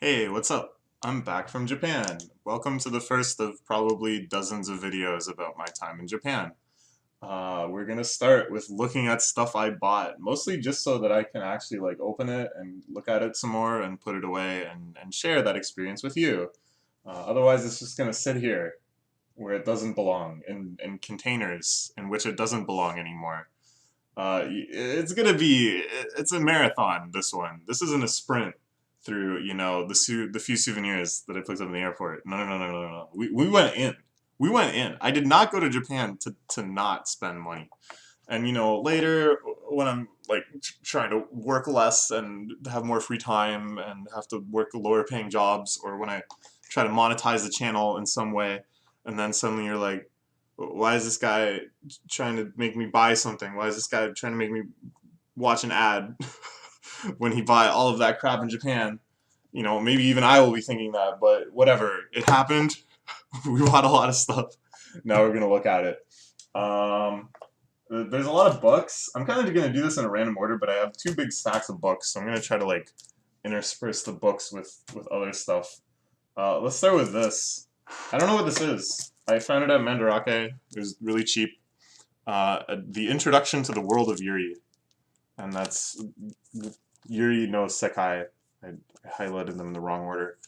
Hey, what's up? I'm back from Japan. Welcome to the first of probably dozens of videos about my time in Japan. We're gonna start with looking at stuff I bought, mostly just so that I can actually like open it and look at it some more and put it away and share that experience with you. Otherwise, it's just gonna sit here where it doesn't belong, in containers in which it doesn't belong anymore. It's gonna be it's a marathon. This one. This isn't a sprint through the few souvenirs that I picked up in the airport. No, no, no, no, no, no. We went in. We went in. I did not go to Japan to not spend money. And later when I'm like trying to work less and have more free time and have to work lower paying jobs, or when I try to monetize the channel in some way, and then suddenly you're like, why is this guy trying to make me buy something? Why is this guy trying to make me watch an ad when he bought all of that crap in Japan? Maybe even I will be thinking that, but whatever. It happened. We bought a lot of stuff. Now we're gonna look at it. There's a lot of books. I'm kind of gonna do this in a random order, but I have two big stacks of books, so I'm gonna try to like intersperse the books with other stuff. Let's start with this. I don't know what this is. I found it at Mandarake. It was really cheap. The Introduction to the World of Yuri, and that's Yuri no Sekai. I highlighted them in the wrong order,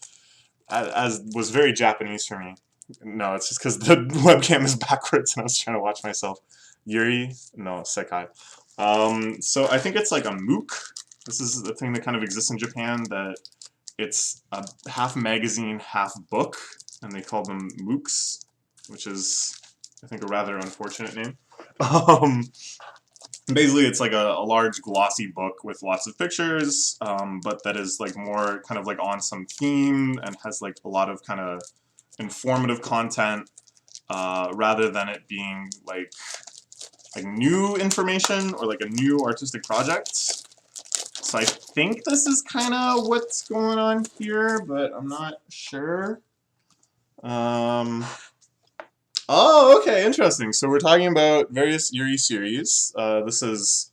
as was very Japanese for me. No, it's just because the webcam is backwards and I was trying to watch myself. Yuri no Sekai. So I think it's like a MOOC. This is the thing that kind of exists in Japan, that it's a half magazine, half book, and they call them MOOCs, which is, I think, a rather unfortunate name. Um, Basically, it's like a large glossy book with lots of pictures, but that is like more kind of like on some theme and has like a lot of kind of informative content, rather than it being like new information or like a new artistic project. So I think this is kind of what's going on here, but I'm not sure. Oh, okay, interesting. So we're talking about various Yuri series. This is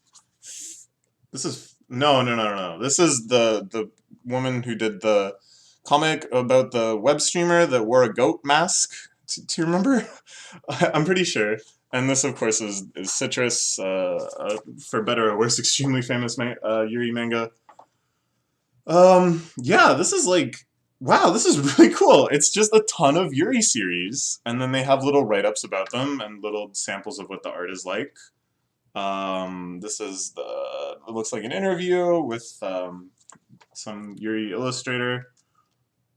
no, no, no, no, no. This is the woman who did the comic about the web streamer that wore a goat mask. Do you remember? I'm pretty sure. And this, of course, is Citrus, for better or worse, extremely famous Yuri manga. Yeah, this is like, wow, this is really cool. It's just a ton of Yuri series, and then they have little write-ups about them and little samples of what the art is like. This is it looks like an interview with some Yuri illustrator.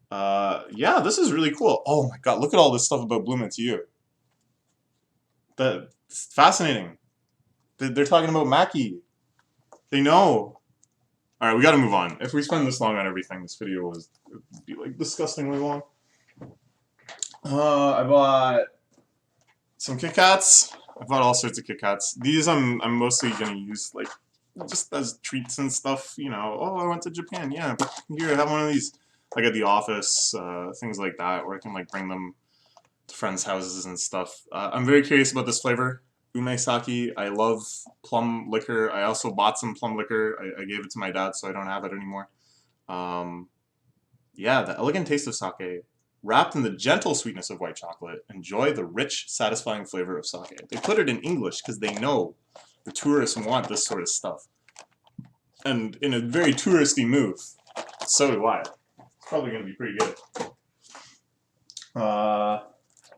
Yeah, this is really cool. Oh my god, look at all this stuff about Bloom Into You. That's fascinating. They're talking about Maki. They know. Alright, we gotta move on. If we spend this long on everything, this video will be like disgustingly long. I bought some Kit Kats. I bought all sorts of Kit Kats. These I'm mostly gonna use like just as treats and stuff. Oh, I went to Japan. Yeah, here, have one of these. Like at the office, things like that, where I can like bring them to friends' houses and stuff. I'm very curious about this flavor, ume sake. I love plum liquor. I also bought some plum liquor. I gave it to my dad, so I don't have it anymore. Um, yeah, the elegant taste of sake, wrapped in the gentle sweetness of white chocolate. Enjoy the rich, satisfying flavor of sake. They put it in English because they know the tourists want this sort of stuff. And in a very touristy move, so do I. It's probably going to be pretty good.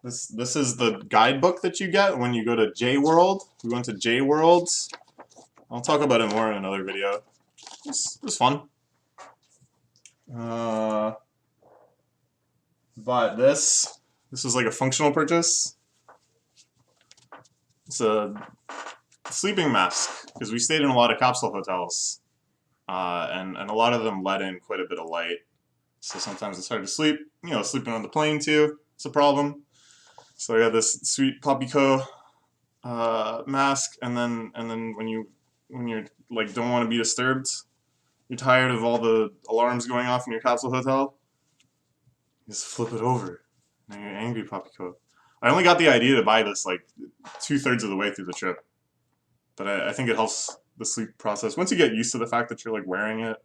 This is the guidebook that you get when you go to J World. We went to J World. I'll talk about it more in another video. It was fun. But this is like a functional purchase. It's a sleeping mask, because we stayed in a lot of capsule hotels, and a lot of them let in quite a bit of light. So sometimes it's hard to sleep. Sleeping on the plane too, it's a problem. So I got this sweet Poppyco mask, and then when you're like don't want to be disturbed, you're tired of all the alarms going off in your capsule hotel, you just flip it over. Now you're angry, Poppyco. I only got the idea to buy this like 2/3 of the way through the trip, but I think it helps the sleep process. Once you get used to the fact that you're like wearing it,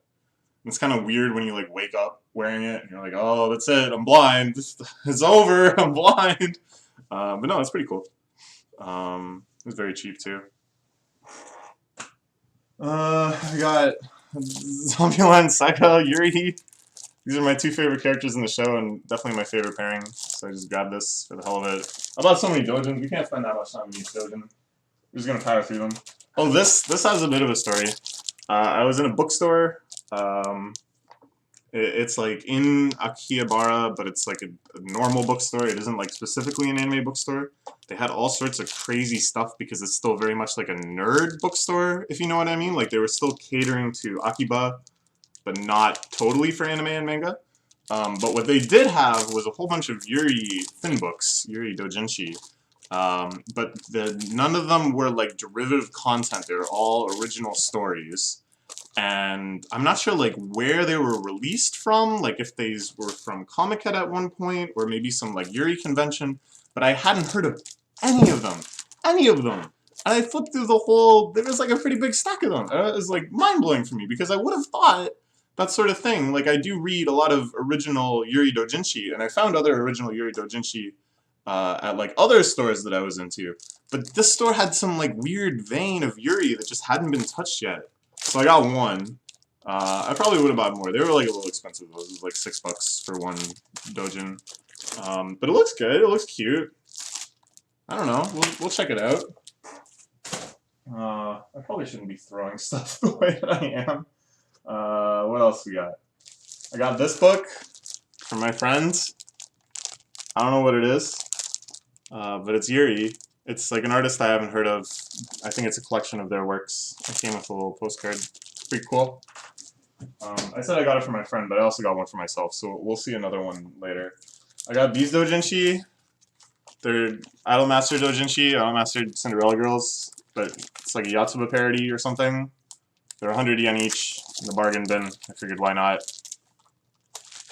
It's kind of weird when you like wake up wearing it and you're like, oh, that's it, I'm blind. It's over, I'm blind. But no, it's pretty cool. It's very cheap too. I got Zombieland, Saika, Yuri. These are my two favorite characters in the show, and definitely my favorite pairing. So I just grabbed this for the hell of it. I bought so many dojins. We can't spend that much time in each dojin. We're just gonna power through them. Oh, this has a bit of a story. I was in a bookstore. It's like in Akihabara, but it's like a normal bookstore. It isn't like specifically an anime bookstore. They had all sorts of crazy stuff because it's still very much like a nerd bookstore, if you know what I mean. Like they were still catering to Akiba, but not totally for anime and manga. But what they did have was a whole bunch of Yuri thin books, Yuri Dojinshi. But none of them were like derivative content. They were all original stories. And I'm not sure like where they were released from, like if they were from Comiket at one point, or maybe some like Yuri convention, but I hadn't heard of any of them. And I flipped through the whole, there was like a pretty big stack of them. It was like mind-blowing for me, because I would have thought that sort of thing, like I do read a lot of original Yuri Dojinshi, and I found other original Yuri Dojinshi at like other stores that I was into, but this store had some like weird vein of Yuri that just hadn't been touched yet. So I got one. I probably would have bought more. They were like a little expensive. It was like $6 for one dojin. But it looks good. It looks cute. I don't know. We'll check it out. I probably shouldn't be throwing stuff the way that I am. What else we got? I got this book from my friends. I don't know what it is, but it's Yuri. It's like an artist I haven't heard of. I think it's a collection of their works. It came with a little postcard. It's pretty cool. I said I got it for my friend, but I also got one for myself, so we'll see another one later. I got these dojinshi. They're Idolmaster dojinshi, Idolmaster Cinderella Girls, but it's like a Yotsuba parody or something. They're 100 yen each in the bargain bin. I figured why not.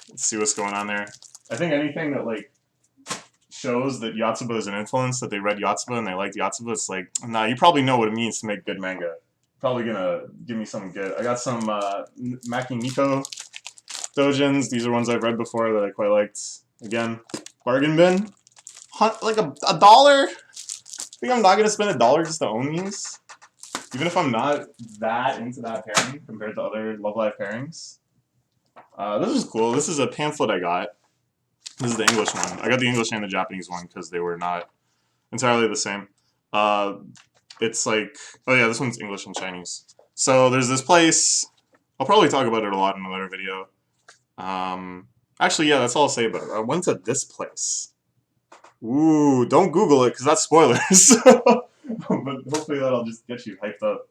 Let's see what's going on there. I think anything that like shows that Yotsuba is an influence, that they read Yotsuba and they liked Yotsuba, it's like, nah, you probably know what it means to make good manga. Probably gonna give me something good. I got some Maki Miko dojins. These are ones I've read before that I quite liked. Again, bargain bin. Like $1? I think I'm not gonna spend $1 just to own these. Even if I'm not that into that pairing compared to other Love Live pairings. This is cool. This is a pamphlet I got. This is the English one. I got the English and the Japanese one because they were not entirely the same. It's like, oh yeah, this one's English and Chinese. So there's this place. I'll probably talk about it a lot in another video. Actually, yeah, that's all I'll say about it. I went to this place. Ooh, don't Google it because that's spoilers. But hopefully that'll just get you hyped up.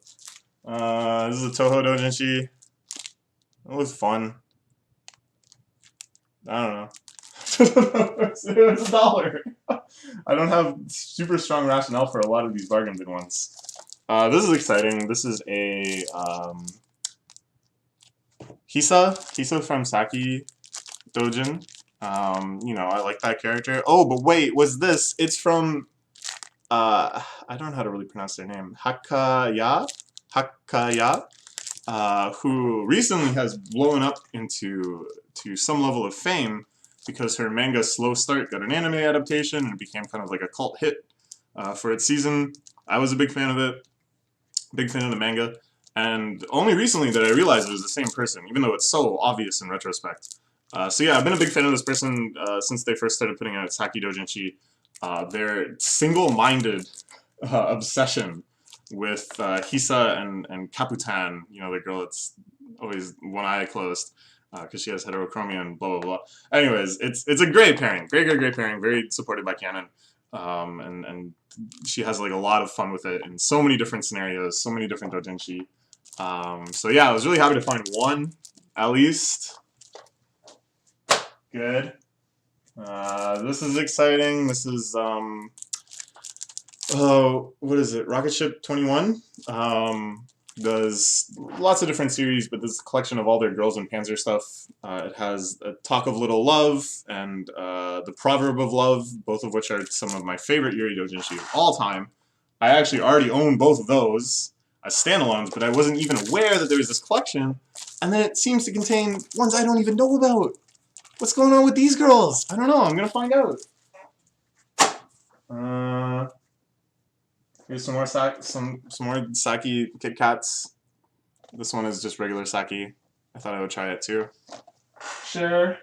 This is a Toho Dojinshi. It was fun. I don't know. It was $1. I don't have super strong rationale for a lot of these bargain bin ones. This is exciting. This is a Hisa from Saki Dojin. You know, I like that character. Oh, but wait, was this? It's from I don't know how to really pronounce their name. Hakaya, who recently has blown up into some level of fame because her manga Slow Start got an anime adaptation and became kind of like a cult hit for its season. I was a big fan of it, big fan of the manga, and only recently did I realize it was the same person, even though it's so obvious in retrospect. So yeah, I've been a big fan of this person since they first started putting out Saki Dojinshi. Their single-minded obsession with Hisa and Kaputan, you know, the girl that's always one eye closed, because she has heterochromia and blah, blah, blah. Anyways, it's a great pairing. Great pairing. Very supported by canon. And she has like a lot of fun with it in so many different scenarios, so many different dojinshi. So yeah, I was really happy to find one, at least. Good. This is exciting. This is, what is it? Rocket Ship 21? Does lots of different series, but this is a collection of all their Girls and Panzer stuff. It has a Talk of Little Love and the Proverb of Love, both of which are some of my favorite Yuri Dojinshi of all time. I actually already own both of those. as standalones, but I wasn't even aware that there was this collection. And then it seems to contain ones I don't even know about. What's going on with these girls? I don't know. I'm gonna find out. Here's some more more Saki Kit Kats. This one is just regular Saki. I thought I would try it too. Sure.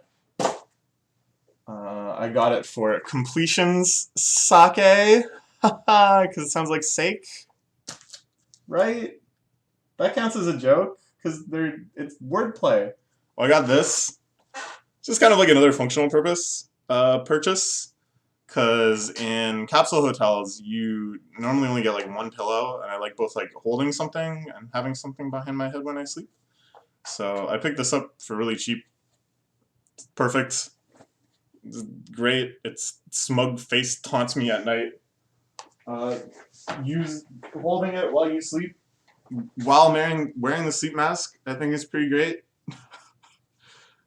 I got it for Completions Sake, because it sounds like sake, right? That counts as a joke because it's wordplay. Well, I got this. It's just kind of like another functional purpose purchase, because in capsule hotels you normally only get like one pillow, and I like both like holding something and having something behind my head when I sleep. So I picked this up for really cheap. It's perfect. It's great. Its smug face taunts me at night. Holding it while you sleep, while wearing the sleep mask, I think is pretty great.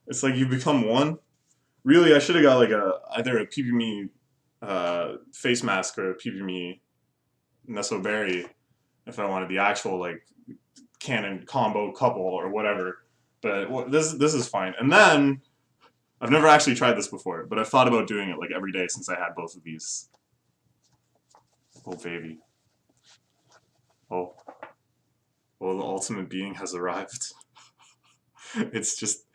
It's like you become one. Really, I should have got like either a PPME face mask or a PPME Nesoberry if I wanted the actual like Canon combo couple or whatever. But this is fine. And then I've never actually tried this before, but I've thought about doing it like every day since I had both of these. Oh baby. Oh, the ultimate being has arrived. It's just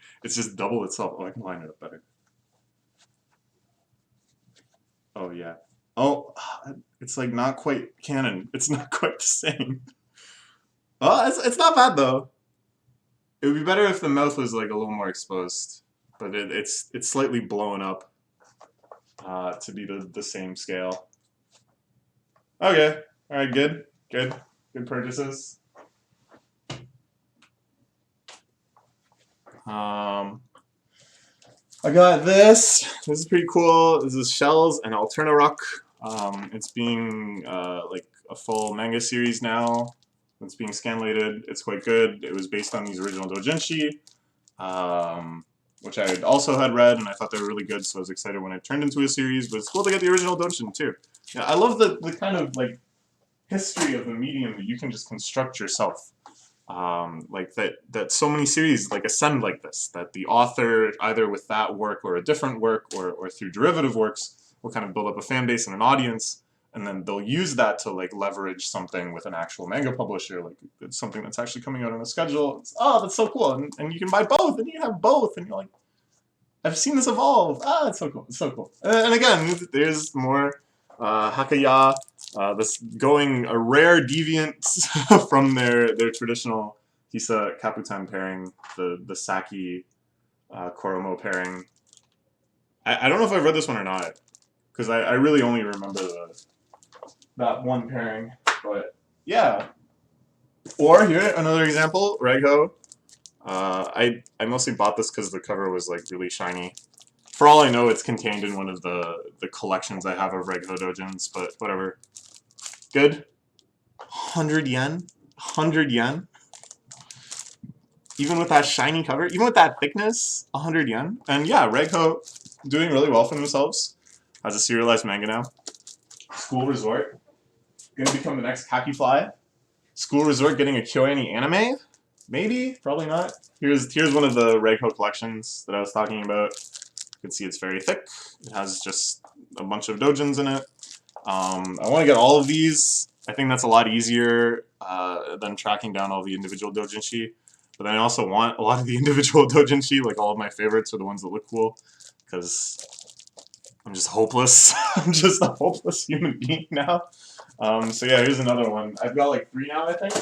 double itself. Oh, I can line it up better. Oh yeah. Oh, it's like not quite canon. It's not quite the same. Oh, it's not bad though. It would be better if the mouth was like a little more exposed, but it's slightly blown up to be the same scale. Okay. All right. Good purchases. I got this. This is pretty cool. This is Shells and Alterna Rock. It's being like a full manga series now. It's being scanlated. It's quite good. It was based on these original doujinshi, which I also had read, and I thought they were really good, so I was excited when it turned into a series, but it's cool to get the original doujin too. Yeah, I love the kind of like history of the medium that you can just construct yourself. Like that so many series like ascend like this, that the author, either with that work or a different work or through derivative works, will kind of build up a fan base and an audience, and then they'll use that to like leverage something with an actual manga publisher, like it's something that's actually coming out on a schedule. Oh, that's so cool, and you can buy both, and you have both, and you're like, I've seen this evolve. Ah, it's so cool. It's so cool. And again, there's more Hakaya. This going a rare deviant from their traditional Hisa Kaputan pairing, the Saki Koromo pairing. I don't know if I've read this one or not, because I really only remember that one pairing. But yeah. Or here, another example, Regho. I mostly bought this because the cover was like really shiny. For all I know, it's contained in one of the collections I have of Regho Dojins, but whatever. Good. 100 yen? 100 yen? Even with that shiny cover, even with that thickness, 100 yen? And yeah, Regho doing really well for themselves. Has a serialized manga now. School Resort. Gonna become the next Kaki Fly. School Resort getting a Kyoani anime? Maybe? Probably not. Here's one of the Regho collections that I was talking about. You can see it's very thick. It has just a bunch of dojins in it. I want to get all of these. I think that's a lot easier than tracking down all the individual doujinshi. But then I also want a lot of the individual doujinshi, like all of my favorites are the ones that look cool, because I'm just hopeless. I'm just a hopeless human being now. So yeah, here's another one. I've got like 3 now, I think,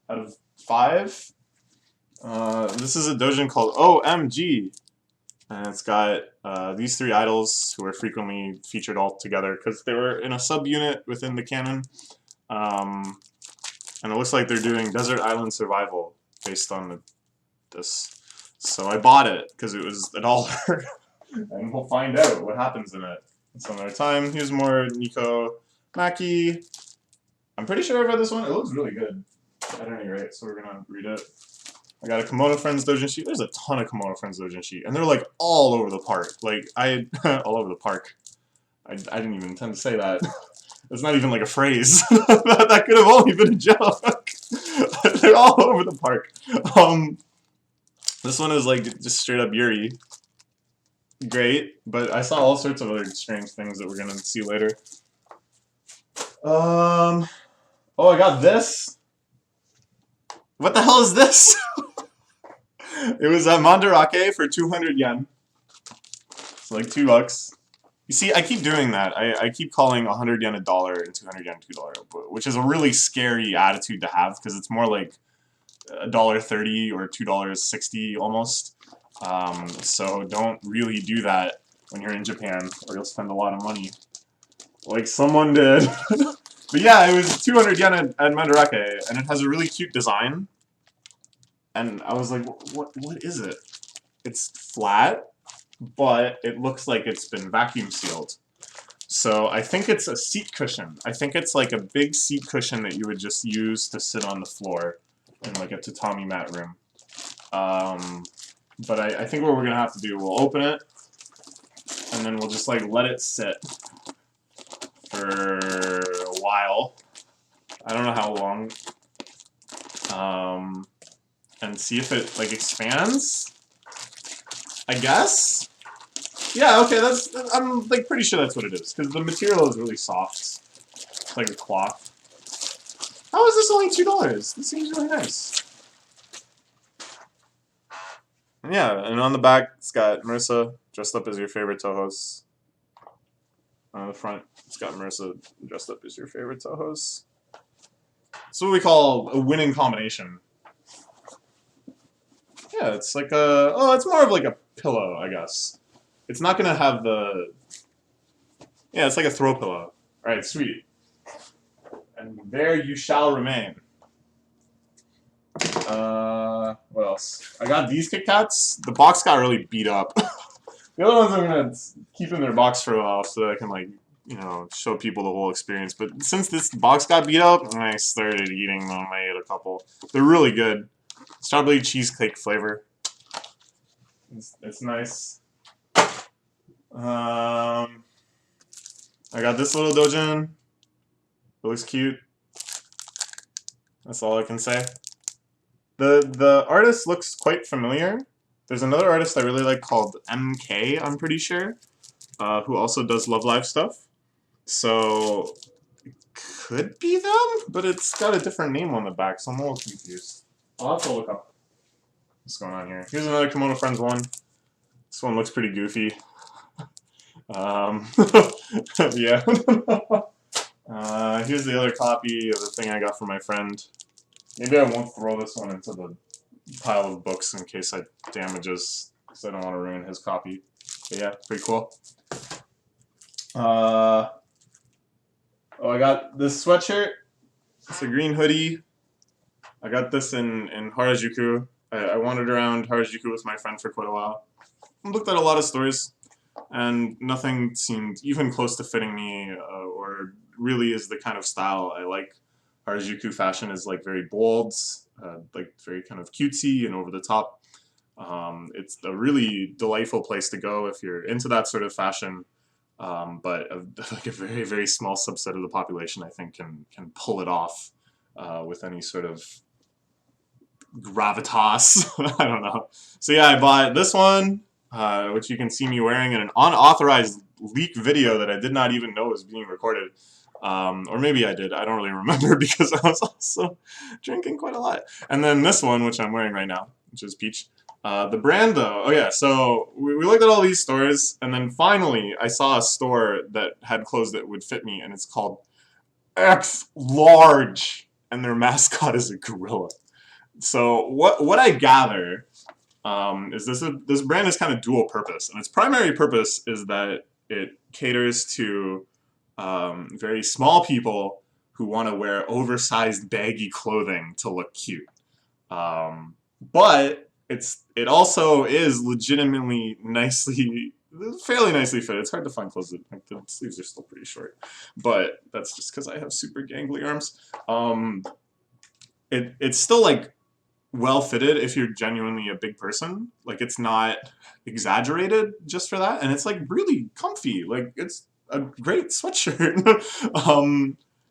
out of 5. This is a doujin called OMG. And it's got these 3 idols who are frequently featured all together because they were in a subunit within the canon. And it looks like they're doing Desert Island Survival based on this. So I bought it because it was $1. And we'll find out what happens in it some other time. Here's more Nico Maki. I'm pretty sure I've read this one. It looks really good at any rate, so we're going to read it. I got a Komodo Friends doujinshi. There's a ton of Komodo Friends doujinshi, and they're like all over the park. Like all over the park. I didn't even intend to say that. It's not even like a phrase. That could have only been a joke. They're all over the park. This one is like just straight up Yuri. Great, but I saw all sorts of other strange things that we're gonna see later. Oh, I got this. What the hell is this? It was a Mandarake for 200 yen. It's like $2. You see, I keep doing that. I keep calling 100 yen a dollar and 200 yen $2, which is a really scary attitude to have because it's more like $1.30 or $2.60 almost. So don't really do that when you're in Japan, or you'll spend a lot of money, like someone did. But yeah, it was 200 yen at Mandarake, and it has a really cute design. And I was like, what is it? It's flat, but it looks like it's been vacuum sealed. So I think it's a seat cushion. I think it's like a big seat cushion that you would just use to sit on the floor in like a tatami mat room. But I think what we're gonna have to do, we'll open it, and then we'll just like let it sit for a while. I don't know how long. And see if it like expands. I guess. Yeah. Okay. I'm like pretty sure that's what it is because the material is really soft. It's like a cloth. How is this only $2? This seems really nice. Yeah, and on the back it's got Marissa dressed up as your favorite Tohos. On the front, it's got Marissa dressed up as your favorite Tohos. It's what we call a winning combination. Yeah, it's like a... Oh, it's more of like a pillow, I guess. It's not going to have the... Yeah, it's like a throw pillow. Alright, sweet. And there you shall remain. What else? I got these Kit Kats. The box got really beat up. The other ones I'm going to keep in their box for a while so that I can, like, you know, show people the whole experience. But since this box got beat up, I started eating them. I ate a couple. They're really good. Strawberry cheesecake flavor. It's nice. I got this little dojin. It looks cute. That's all I can say. The artist looks quite familiar. There's another artist I really like called MK, I'm pretty sure, who also does Love Live stuff. So it could be them, but it's got a different name on the back, so I'm a little confused. I'll have to look up what's going on here. Here's another Kimono Friends one. This one looks pretty goofy. Yeah. Here's the other copy of the thing I got from my friend. Maybe I won't throw this one into the pile of books in case I damages, because I don't want to ruin his copy. But yeah, pretty cool. Oh, I got this sweatshirt. It's a green hoodie. I got this in Harajuku. I wandered around Harajuku with my friend for quite a while. I looked at a lot of stores, and nothing seemed even close to fitting me, or really is the kind of style I like. Harajuku fashion is like very bold, like very kind of cutesy and over the top. It's a really delightful place to go if you're into that sort of fashion. But like a very, very small subset of the population, I think, can pull it off with any sort of gravitas. I don't know. So yeah, I bought this one, which you can see me wearing in an unauthorized leak video that I did not even know was being recorded. Or maybe I did. I don't really remember because I was also drinking quite a lot. And then this one, which I'm wearing right now, which is Peach. The brand, though, oh yeah, so we looked at all these stores, and then finally I saw a store that had clothes that would fit me, and it's called X Large, and their mascot is a gorilla. So what I gather is this brand is kind of dual purpose, and its primary purpose is that it caters to very small people who want to wear oversized baggy clothing to look cute. But it also is legitimately fairly nicely fit. It's hard to find clothes that, like, the sleeves are still pretty short, but that's just because I have super gangly arms. It's still like well fitted if you're genuinely a big person. Like, it's not exaggerated just for that, and it's like really comfy. Like, it's a great sweatshirt.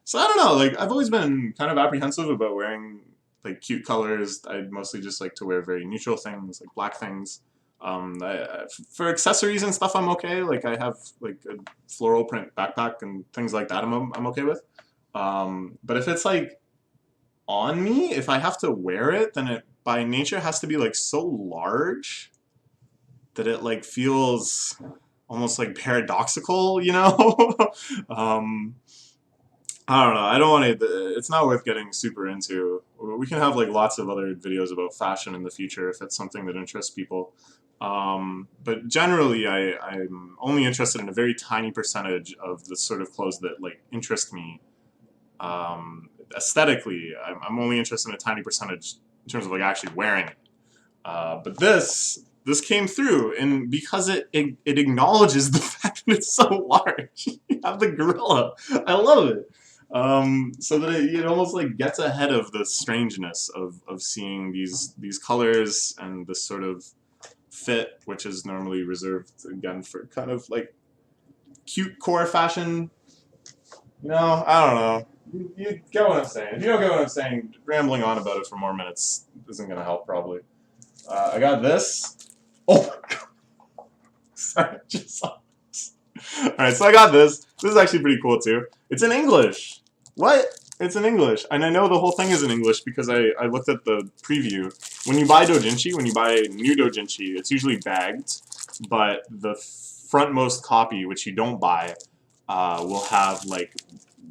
So I don't know. Like, I've always been kind of apprehensive about wearing like cute colors. I mostly just like to wear very neutral things, like black things. For accessories and stuff, I'm okay. Like I have like a floral print backpack and things like that. I'm okay with. But if it's like on me, if I have to wear it, then it by nature has to be like so large that it like feels almost like paradoxical, you know? I don't know. I don't want to. It's not worth getting super into. We can have like lots of other videos about fashion in the future if it's something that interests people. But generally, I'm only interested in a very tiny percentage of the sort of clothes that like interest me. Aesthetically, I'm only interested in a tiny percentage in terms of like actually wearing it. But this came through, and because it acknowledges the fact that it's so large. You have the gorilla. I love it. So that it almost like gets ahead of the strangeness of seeing these colors and this sort of fit, which is normally reserved again for kind of like cute core fashion. You know, I don't know. You get what I'm saying. If you don't get what I'm saying, rambling on about it for more minutes isn't gonna help probably. I got this. Oh my god. Sorry, I just saw this. Alright, so I got this. This is actually pretty cool too. It's in English. What? It's in English. And I know the whole thing is in English because I looked at the preview. When you buy doujinshi, when you buy new doujinshi, it's usually bagged, but the frontmost copy, which you don't buy, will have like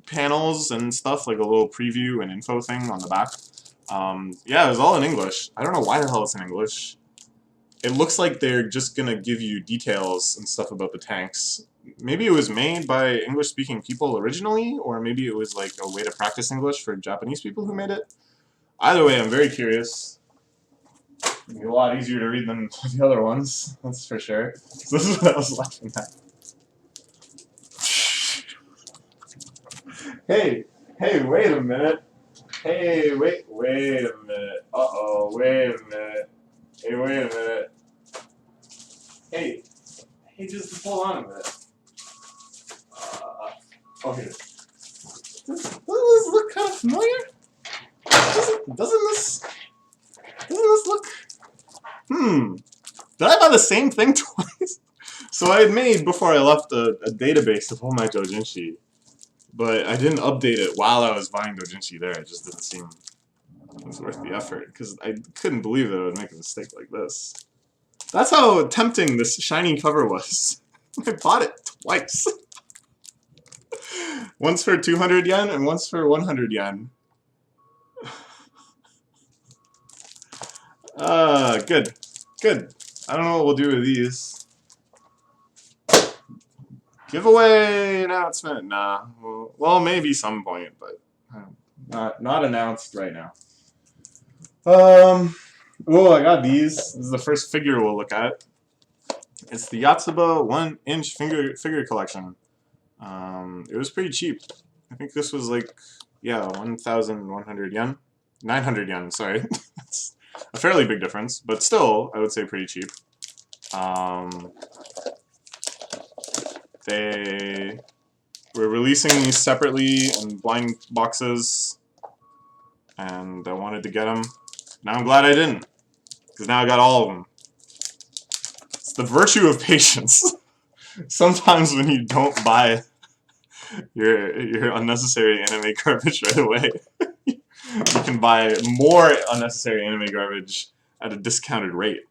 panels and stuff, like a little preview and info thing on the back. Yeah, it was all in English. I don't know why the hell it's in English. It looks like they're just gonna give you details and stuff about the tanks. Maybe it was made by English-speaking people originally, or maybe it was like a way to practice English for Japanese people who made it. Either way, I'm very curious. It'll be a lot easier to read than the other ones, that's for sure. So this is what I was laughing at. Hey, wait a minute. Hey, wait a minute. Uh-oh, wait a minute. Hey, wait a minute. Hey, just hold on a minute. Okay. Doesn't this look kind of familiar? Doesn't this look... Did I buy the same thing twice? So I had made, before I left, a database of all my doujinshi. But I didn't update it while I was buying doujinshi there. It just didn't seem it was worth the effort. Because I couldn't believe that I would make a mistake like this. That's how tempting this shiny cover was. I bought it twice. Once for 200 yen and once for 100 yen. Good. Good. I don't know what we'll do with these. Giveaway announcement? Nah. Well, maybe some point, but not announced right now. Oh, I got these. This is the first figure we'll look at. It's the Yotsuba 1-inch figure collection. It was pretty cheap. I think this was like, yeah, 1,100 yen? 900 yen, sorry. That's a fairly big difference, but still, I would say pretty cheap. They were releasing these separately in blind boxes, and I wanted to get them. Now I'm glad I didn't, because now I got all of them. It's the virtue of patience. Sometimes when you don't buy your unnecessary anime garbage right away, you can buy more unnecessary anime garbage at a discounted rate.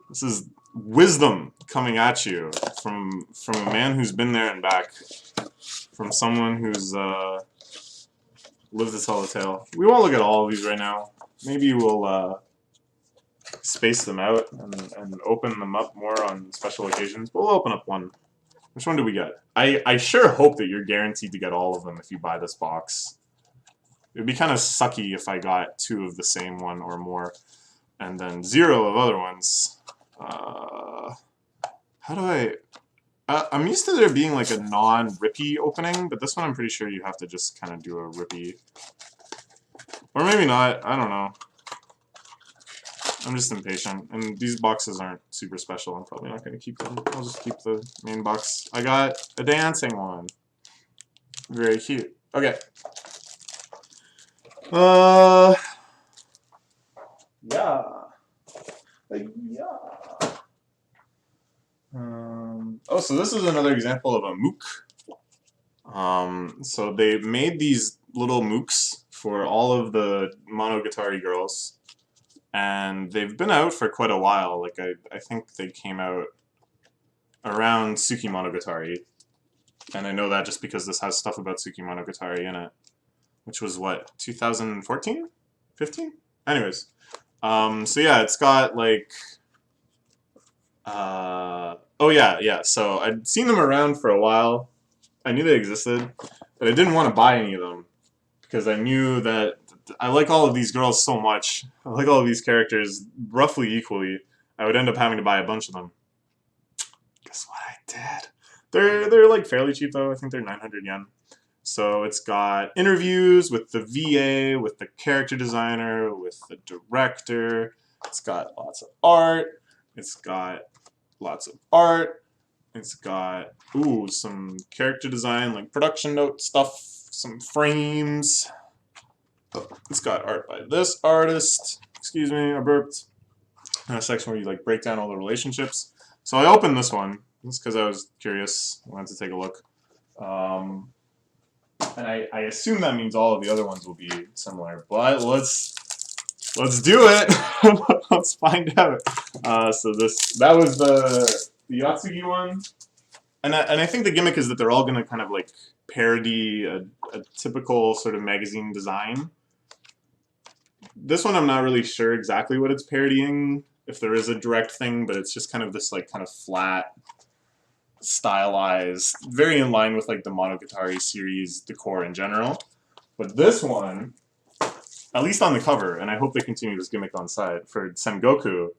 This is wisdom coming at you from a man who's been there and back, from someone who's lived to tell the tale. We won't look at all of these right now. Maybe we'll space them out and open them up more on special occasions. But we'll open up one. Which one do we get? I sure hope that you're guaranteed to get all of them if you buy this box. It would be kind of sucky if I got 2 of the same one or more, and then 0 of other ones. How do I... I'm used to there being like a non-rippy opening, but this one I'm pretty sure you have to just kind of do a rippy. Or maybe not, I don't know. I'm just impatient, and these boxes aren't super special. I'm probably not going to keep them. I'll just keep the main box. I got a dancing one. Very cute. Okay. Yeah. Yeah. Oh, so this is another example of a MOOC. So they made these little MOOCs for all of the Monogatari girls, and they've been out for quite a while. Like I think they came out around Tsuki Monogatari, and I know that just because this has stuff about Tsuki Monogatari in it, which was what, 2014, 15? Anyways, so yeah, it's got like, oh yeah. So I'd seen them around for a while. I knew they existed, but I didn't want to buy any of them because I knew that I like all of these girls so much. I like all of these characters roughly equally. I would end up having to buy a bunch of them. Guess what I did? They're like fairly cheap though. I think they're 900 yen. So it's got interviews with the VA, with the character designer, with the director. It's got lots of art. It's got lots of art. It's got, ooh, some character design, like production note stuff, some frames. It's got art by this artist. Excuse me, I burped. And a section where you like break down all the relationships. So I opened this one just because I was curious. I wanted to take a look. And I assume that means all of the other ones will be similar, but let's do it. Let's find out. So that was the Yatsugi one, and I think the gimmick is that they're all gonna kind of like parody a typical sort of magazine design. This one I'm not really sure exactly what it's parodying, if there is a direct thing, but it's just kind of this like kind of flat, stylized, very in line with like the Monogatari series decor in general. But this one, at least on the cover, and I hope they continue this gimmick on side, for Sengoku,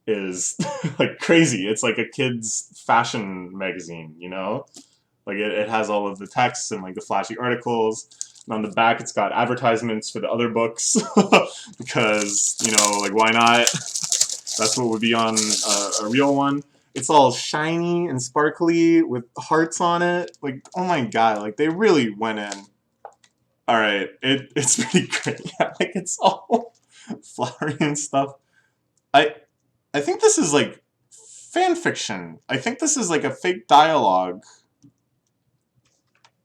is like crazy. It's like a kid's fashion magazine, you know? Like it has all of the texts and like the flashy articles. And on the back, it's got advertisements for the other books because, you know, like why not? That's what would be on a real one. It's all shiny and sparkly with hearts on it. Like, oh my god, like they really went in. All right, it's pretty great. Yeah, like it's all flowery and stuff. I I think this is like fan fiction. I think this is like a fake dialogue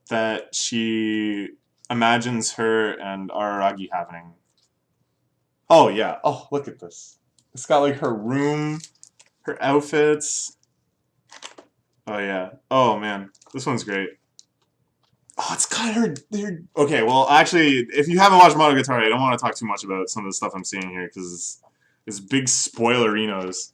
that she imagines her and Araragi having. Oh yeah. Oh, look at this. It's got like her room, her outfits. Oh yeah. Oh man, this one's great. Oh, it's got her. Okay, well, actually, if you haven't watched Monogatari, I don't want to talk too much about some of the stuff I'm seeing here because it's big spoilerinos.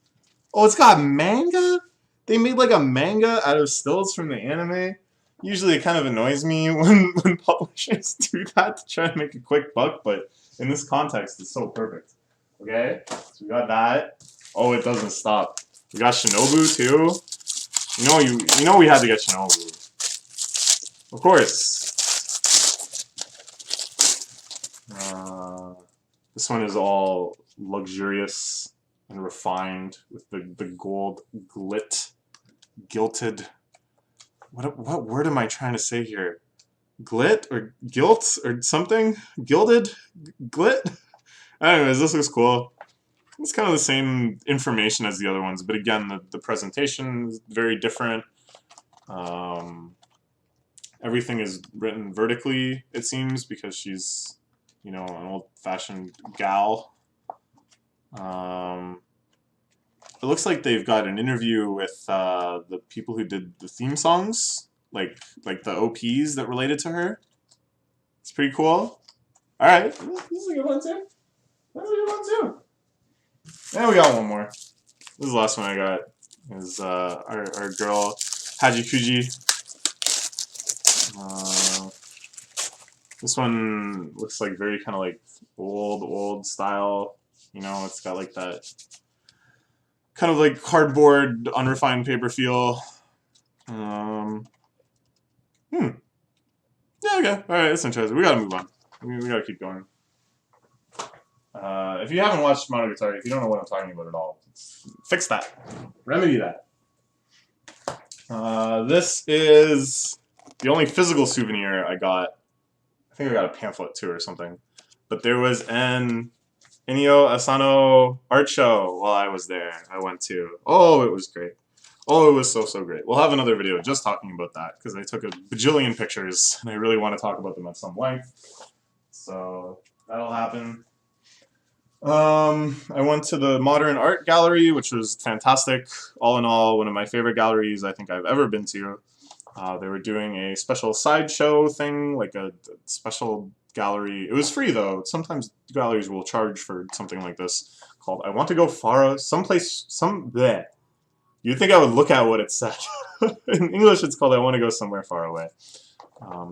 Oh, it's got manga. They made like a manga out of stills from the anime. Usually, it kind of annoys me when publishers do that to try to make a quick buck, but in this context, it's so perfect. Okay, so we got that. Oh, it doesn't stop. We got Shinobu too. You know we had to get Shinobu. Of course. This one is all luxurious and refined with the gold gilted. What word am I trying to say here? Glit or gilt or something? Gilded? Glit? Anyways, this looks cool. It's kind of the same information as the other ones, but again, the presentation is very different. Everything is written vertically, it seems, because she's, you know, an old-fashioned gal. It looks like they've got an interview with the people who did the theme songs, like the OPs that related to her. It's pretty cool. All right, this is a good one too. That's a good one too. And we got one more. This is the last one I got. Is our girl Hajikuji. This one looks like very kind of like old style. You know, it's got like that kind of like cardboard, unrefined paper feel. Yeah, okay. All right, that's interesting. We gotta move on. We gotta keep going. If you haven't watched Monogatari, if you don't know what I'm talking about at all, fix that. Remedy that. This is the only physical souvenir I got. I think I got a pamphlet too or something. But there was an Inyo Asano art show while I was there. I went to. Oh, it was great. Oh, it was so, so great. We'll have another video just talking about that because I took a bajillion pictures and I really want to talk about them at some length. So that'll happen. I went to the Modern Art Gallery, which was fantastic. All in all, one of my favorite galleries I think I've ever been to. They were doing a special sideshow thing, like a special gallery. It was free though. Sometimes galleries will charge for something like this called I Want to Go Far Someplace some bleh. You'd think I would look at what it said. In English it's called I Want to Go Somewhere Far Away.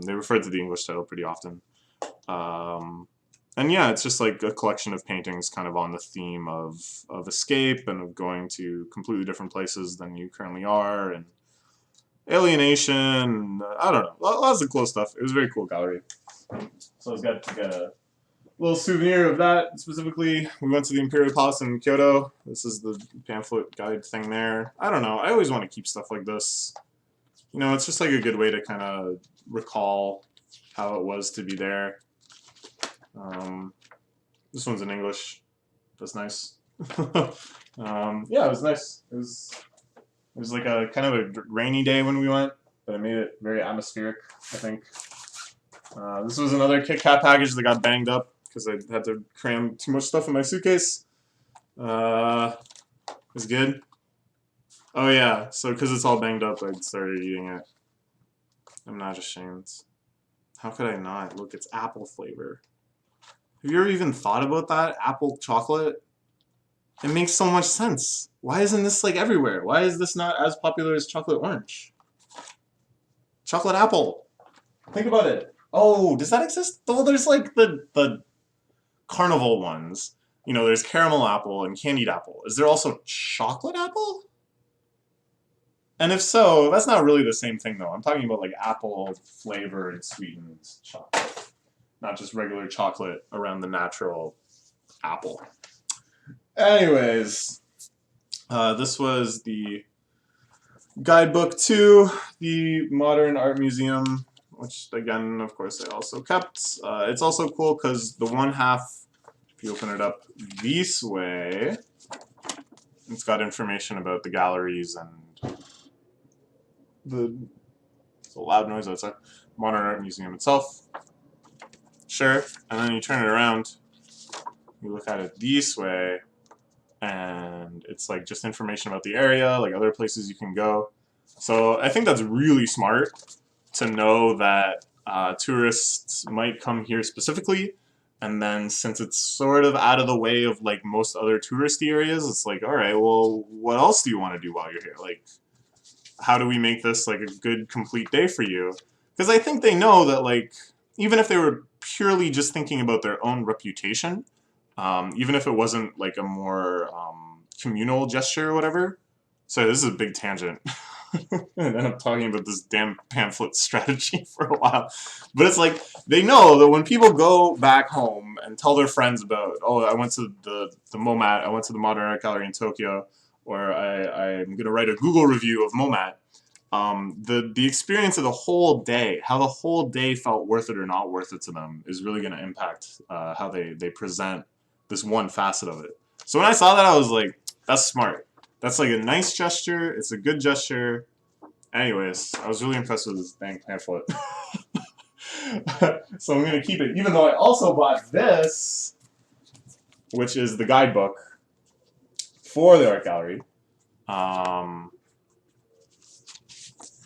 They refer to the English title pretty often. And yeah, it's just like a collection of paintings kind of on the theme of escape and of going to completely different places than you currently are and alienation. I don't know. Lots of cool stuff. It was a very cool gallery. So I was glad to get a little souvenir of that. Specifically, we went to the Imperial Palace in Kyoto. This is the pamphlet guide thing there. I don't know. I always want to keep stuff like this. You know, it's just like a good way to kind of recall how it was to be there. This one's in English. That's nice. Yeah, it was nice. It was like a kind of a rainy day when we went, but it made it very atmospheric, I think. This was another Kit Kat package that got banged up because I had to cram too much stuff in my suitcase. It's good. Oh yeah, so because it's all banged up, I started eating it. I'm not ashamed. How could I not? Look, it's apple flavor. Have you ever even thought about that? Apple chocolate? It makes so much sense. Why isn't this like everywhere? Why is this not as popular as chocolate orange? Chocolate apple. Think about it. Oh, does that exist? Oh, there's like the carnival ones. You know, there's caramel apple and candied apple. Is there also chocolate apple? And if so, that's not really the same thing though. I'm talking about like apple flavored sweetened chocolate. Not just regular chocolate around the natural apple. Anyways, this was the guidebook to the Modern Art Museum, which again, of course, I also kept. It's also cool because the one half, if you open it up this way, it's got information about the galleries and it's a loud noise outside. Modern Art Museum itself. Sure, and then you turn it around, you look at it this way, and it's like just information about the area, like other places you can go. So I think that's really smart to know that tourists might come here specifically, and then since it's sort of out of the way of like most other touristy areas, it's like, all right, well, what else do you want to do while you're here? Like, how do we make this like a good, complete day for you? Because I think they know that like, even if they were purely just thinking about their own reputation, even if it wasn't like a more communal gesture or whatever. So this is a big tangent. And I'm talking about this damn pamphlet strategy for a while. But it's like, they know that when people go back home and tell their friends about, oh, I went to the MoMAT, I went to the Modern Art Gallery in Tokyo, or I'm going to write a Google review of MoMAT, the experience of the whole day, how the whole day felt worth it or not worth it to them, is really going to impact how they present this one facet of it. So when I saw that, I was like, that's smart. That's like a nice gesture. It's a good gesture. Anyways, I was really impressed with this dang pamphlet. So I'm going to keep it, even though I also bought this, which is the guidebook for the art gallery.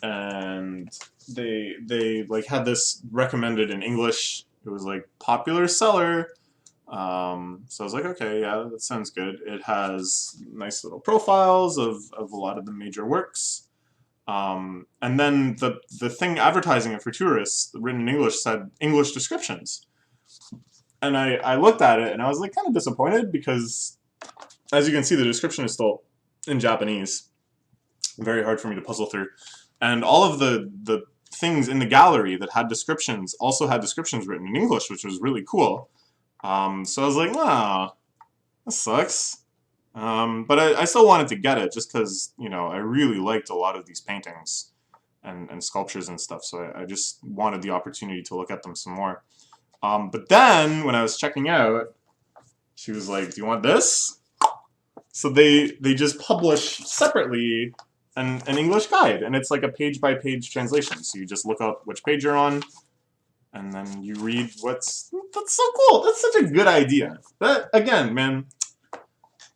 And they like had this recommended in English. It was like popular seller. So I was like, okay, yeah, that sounds good. It has nice little profiles of a lot of the major works. And then the thing advertising it for tourists, written in English, said English descriptions. And I looked at it and I was like kind of disappointed because, as you can see, the description is still in Japanese. Very hard for me to puzzle through. And all of the things in the gallery that had descriptions also had descriptions written in English, which was really cool. So I was like, wow, that sucks. But I still wanted to get it just because, you know, I really liked a lot of these paintings and sculptures and stuff. So I just wanted the opportunity to look at them some more. But then when I was checking out, she was like, "Do you want this?" So they just publish separately an English guide, and it's like a page-by-page translation. So you just look up which page you're on, and then you read what's... That's so cool! That's such a good idea. That, again, man,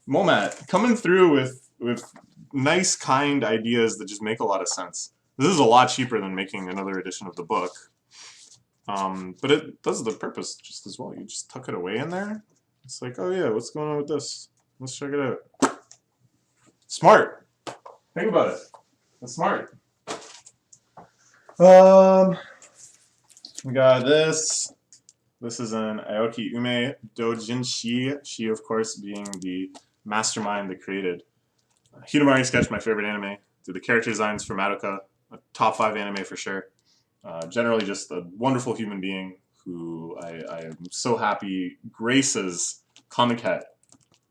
Momat, coming through with nice, kind ideas that just make a lot of sense. This is a lot cheaper than making another edition of the book. But it does the purpose just as well. You just tuck it away in there. It's like, oh yeah, what's going on with this? Let's check it out. Smart. Think about it. That's smart. We got this. This is an Aoki Ume Doujinshi. She, of course, being the mastermind that created Hidamari Sketch, my favorite anime. Did the character designs for Madoka, a top 5 anime for sure. Generally just a wonderful human being who I am so happy graces Comiket.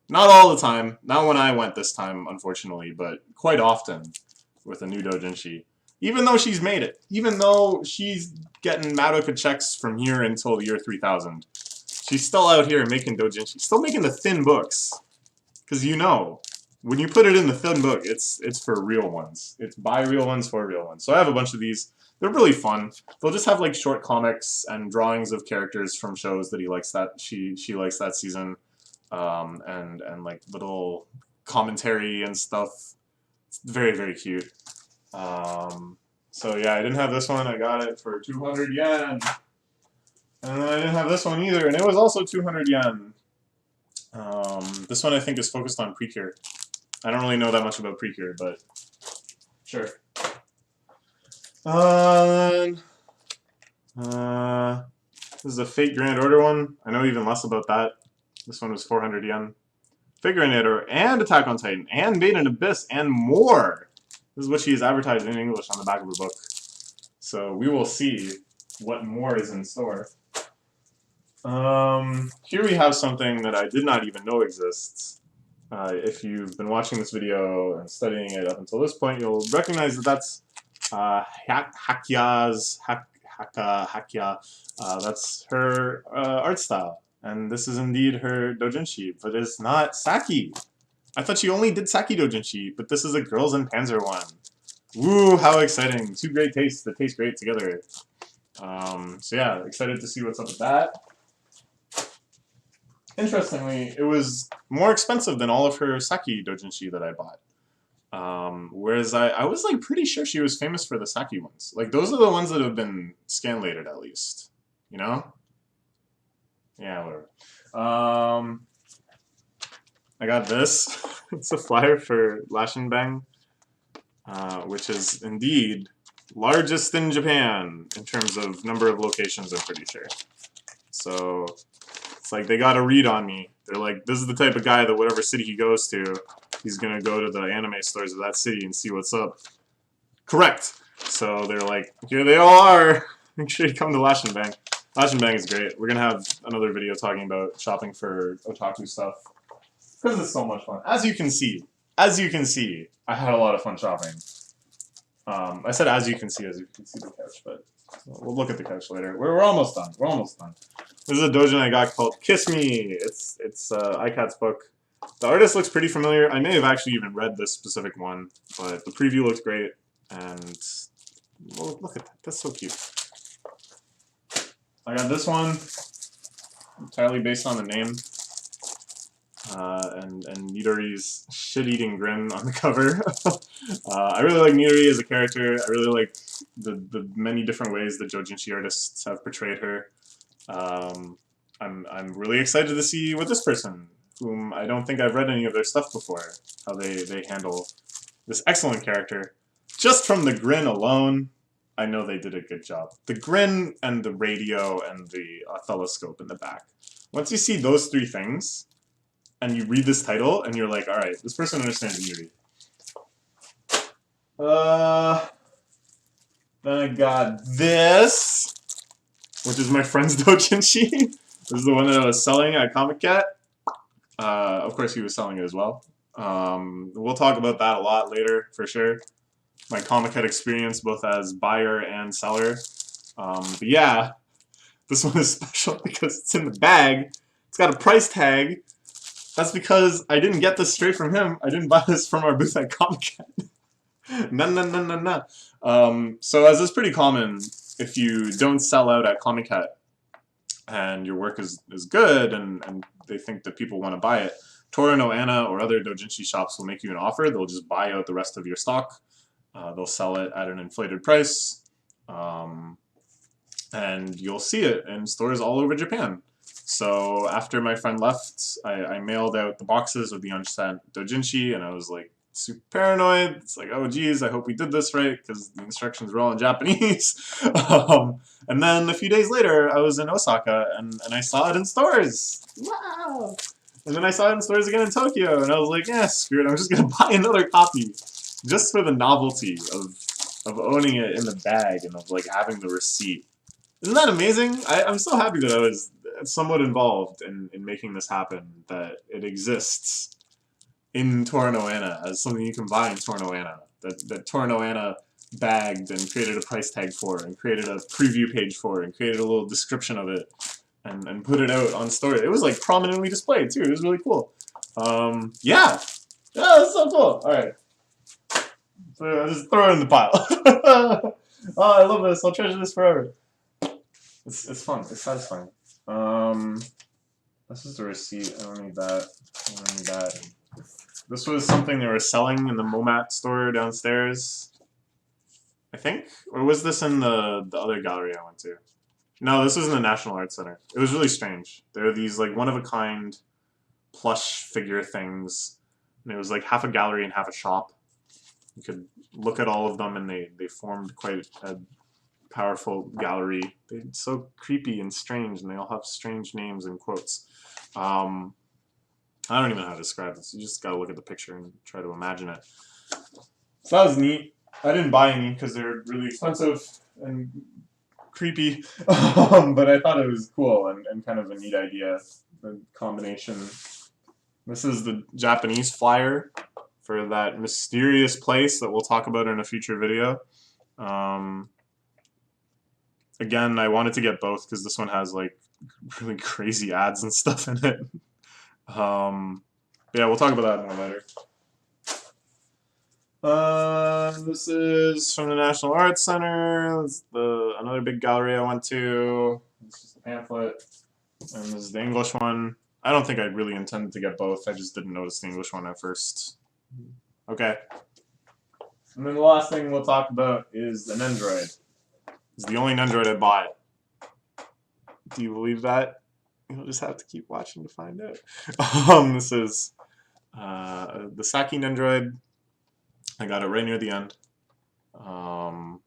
Not all the time, not when I went this time, unfortunately, but quite often with a new doujinshi. Even though she's made it, even though she's getting Madoka checks from here until the year 3000, she's still out here making doujinshi, still making the thin books. Because you know, when you put it in the thin book, it's for real ones. It's by real ones for real ones. So I have a bunch of these. They're really fun. They'll just have like short comics and drawings of characters from shows that he likes that she likes that season, and like little commentary and stuff. It's very, very cute. So yeah, I didn't have this one. I got it for 200 yen. And then I didn't have this one either, and it was also 200 yen. This one I think is focused on Precure. I don't really know that much about Precure, but sure. This is a Fate Grand Order one. I know even less about that. This one was 400 yen. Fate Grand Order and Attack on Titan and Made in Abyss and more. This is what she is advertised in English on the back of her book. So we will see what more is in store. Here we have something that I did not even know exists. If you've been watching this video and studying it up until this point, you'll recognize that that's Hakya. That's her art style. And this is indeed her doujinshi, but it's not Saki. I thought she only did Saki doujinshi, but this is a Girls in Panzer one. Woo, how exciting. Two great tastes that taste great together. So yeah, excited to see what's up with that. Interestingly, it was more expensive than all of her Saki doujinshi that I bought. Whereas I was like pretty sure she was famous for the Saki ones. Like those are the ones that have been scanlated at least. You know? Yeah, whatever. I got this. It's a flyer for Lashinbang, which is indeed largest in Japan in terms of number of locations, I'm pretty sure. So it's like they got a read on me. They're like, this is the type of guy that whatever city he goes to, he's going to go to the anime stores of that city and see what's up. Correct. So they're like, here they all are. Make sure you come to Lashinbang. Lashinbang is great. We're going to have another video talking about shopping for otaku stuff. Because it's so much fun. As you can see, I had a lot of fun shopping. I said as you can see the couch, but we'll look at the couch later. We're almost done. We're almost done. This is a doujin I got called Kiss Me. It's iCat's book. The artist looks pretty familiar. I may have actually even read this specific one, but the preview looks great. And well, look at that. That's so cute. I got this one entirely based on the name. And Midori's shit-eating grin on the cover. I really like Midori as a character. I really like the many different ways that doujinshi artists have portrayed her. I'm really excited to see what this person, whom I don't think I've read any of their stuff before, how they handle this excellent character. Just from the grin alone, I know they did a good job. The grin and the radio and the oscilloscope in the back. Once you see those three things, and you read this title, and you're like, alright, this person understands Midori. Then I got this, which is my friend's doujinshi. This is the one that I was selling at Comic Cat. Of course, he was selling it as well. We'll talk about that a lot later, for sure. My Comic Cat experience, both as buyer and seller. But yeah, this one is special because it's in the bag. It's got a price tag. That's because I didn't get this straight from him. I didn't buy this from our booth at Comic-Con. No, no, no, no, no. So as is pretty common, if you don't sell out at Comic-Con and your work is good and they think that people want to buy it, Toru no Ana or other doujinshi shops will make you an offer. They'll just buy out the rest of your stock. They'll sell it at an inflated price. And you'll see it in stores all over Japan. So after my friend left, I mailed out the boxes with the unsent doujinshi, and I was like super paranoid. It's like, oh geez, I hope we did this right, because the instructions were all in Japanese. And then a few days later, I was in Osaka, and I saw it in stores. Wow! And then I saw it in stores again in Tokyo, and I was like, yeah, screw it, I'm just going to buy another copy. Just for the novelty of owning it in the bag and of like having the receipt. Isn't that amazing? I'm so happy that I was somewhat involved in making this happen, that it exists in Toru no Ana as something you can buy in Toru no Ana. That Toru no Ana bagged and created a price tag for, and created a preview page for, and created a little description of it, and put it out on store. It was like prominently displayed too. It was really cool. Yeah, that's so cool. All right, so I'll just throw it in the pile. Oh, I love this. I'll treasure this forever. It's fun. It's satisfying. This is the receipt. I don't need that. I don't need that. This was something they were selling in the MoMAT store downstairs, I think? Or was this in the other gallery I went to? No, this was in the National Arts Center. It was really strange. There are these like one-of-a-kind plush figure things, and it was like half a gallery and half a shop. You could look at all of them, and they formed quite a powerful gallery. They're so creepy and strange, and they all have strange names and quotes. I don't even know how to describe this. You just gotta look at the picture and try to imagine it. So that was neat. I didn't buy any because they're really expensive and creepy, but I thought it was cool and kind of a neat idea, the combination. This is the Japanese flyer for that mysterious place that we'll talk about in a future video. Again, I wanted to get both because this one has like really crazy ads and stuff in it. Yeah, we'll talk about that more later. This is from the National Arts Center. This is another big gallery I went to. This is the pamphlet. And this is the English one. I don't think I really intended to get both. I just didn't notice the English one at first. Okay. And then the last thing we'll talk about is the Nendoroid. It's the only Nendoroid I bought. Do you believe that? You'll just have to keep watching to find out. This is the Saki Nendoroid. I got it right near the end. I'm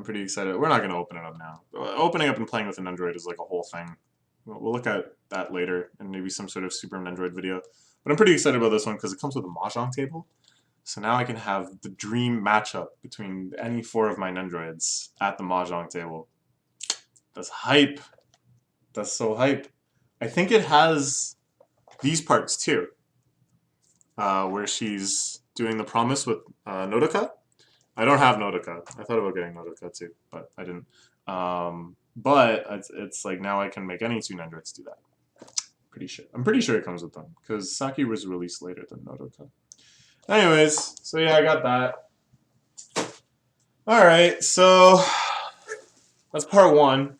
pretty excited. We're not going to open it up now. Opening up and playing with a Nendoroid is like a whole thing. We'll look at that later in maybe some sort of Super Nendoroid video. But I'm pretty excited about this one because it comes with a Mahjong table. So now I can have the dream matchup between any four of my Nendoroids at the Mahjong table. That's hype. That's so hype. I think it has these parts too, where she's doing the promise with Nodoka. I don't have Nodoka. I thought about getting Nodoka too, but I didn't. But it's like now I can make any two Nendoroids do that. I'm pretty sure it comes with them because Saki was released later than Nodoka. Anyways, so yeah, I got that. All right, so that's part one.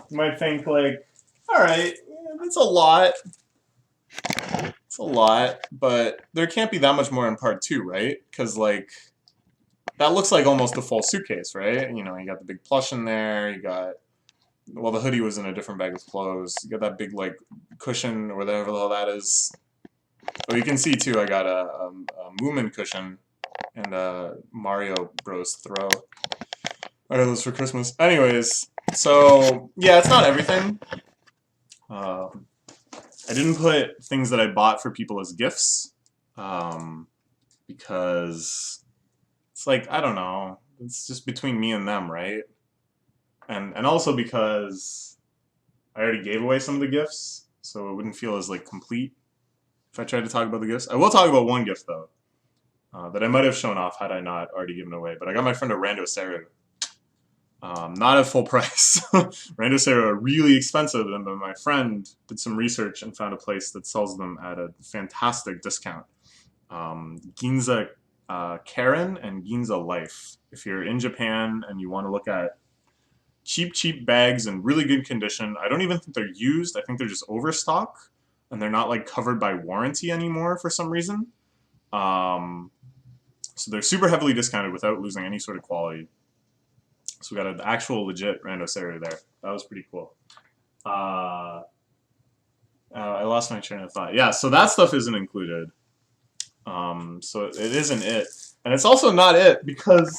You might think like, all right, yeah, that's a lot. It's a lot, but there can't be that much more in part two, right? Because like that looks like almost a full suitcase, right? You know, you got the big plush in there. You got, well, the hoodie was in a different bag of clothes. You got that big like cushion or whatever the hell that is. Oh, you can see too. I got a Moomin cushion and a Mario Bros throw. I got those for Christmas. Anyways, so yeah, it's not everything. I didn't put things that I bought for people as gifts because it's like, I don't know, it's just between me and them, right? And also because I already gave away some of the gifts, so it wouldn't feel as like complete if I tried to talk about the gifts. I will talk about one gift though that I might have shown off had I not already given away. But I got my friend a Rando Seru. Not at full price. Randosero are really expensive, and then my friend did some research and found a place that sells them at a fantastic discount. Ginza Karen and Ginza Life. If you're in Japan and you want to look at cheap bags in really good condition, I don't even think they're used. I think they're just overstock, and they're not like covered by warranty anymore for some reason. So they're super heavily discounted without losing any sort of quality. So we got an actual legit Randosero there. That was pretty cool. I lost my train of thought. Yeah, so that stuff isn't included. So it isn't it. And it's also not it because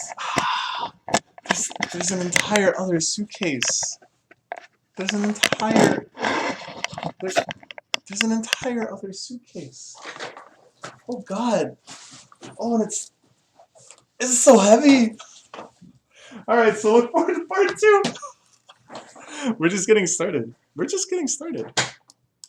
there's an entire other suitcase. There's an entire other suitcase. Oh god. Oh, and it's so heavy. Alright, so look forward to part 2. We're just getting started.